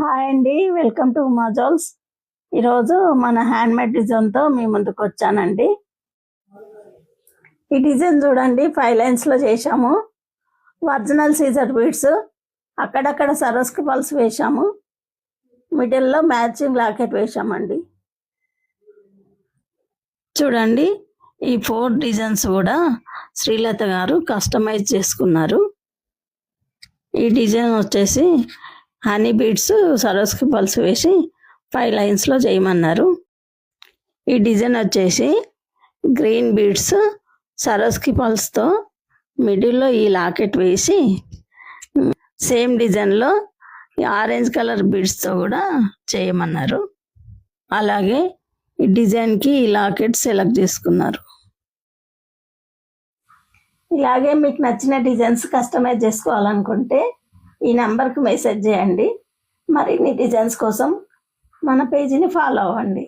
Hi అండి, welcome to Uma jewels. ఈరోజు మన హ్యాండ్మేడ్ డిజైన్తో మీ ముందుకు వచ్చానండి. ఈ డిజైన్ చూడండి, 5 లైన్స్లో చేశాము. ఒరిజినల్ సీజర్ బీడ్స్, అక్కడక్కడ సరోస్కి పల్స్ వేశాము. మిడిల్లో మ్యాచింగ్ లాకెట్ వేశామండి. చూడండి, ఈ 4 డిజైన్స్ కూడా శ్రీలత గారు కస్టమైజ్ చేసుకున్నారు. ఈ డిజైన్ వచ్చేసి హనీ బీడ్స్ సరోస్కి పల్స్ వేసి 5 లైన్స్లో చేయమన్నారు. ఈ డిజైన్ వచ్చేసి గ్రీన్ బీడ్స్ సరోస్కి పల్స్తో మిడిల్లో ఈ లాకెట్ వేసి సేమ్ డిజైన్లో ఆరెంజ్ కలర్ బీడ్స్తో కూడా చేయమన్నారు. అలాగే ఈ డిజైన్కి ఈ లాకెట్ సెలెక్ట్ చేసుకున్నారు. ఇలాగే మీకు నచ్చిన డిజైన్స్ కస్టమైజ్ చేసుకోవాలనుకుంటే ఈ నెంబర్కి మెసేజ్ చేయండి. మరిన్ని డిజైన్స్ కోసం మన పేజీని ఫాలో అవ్వండి.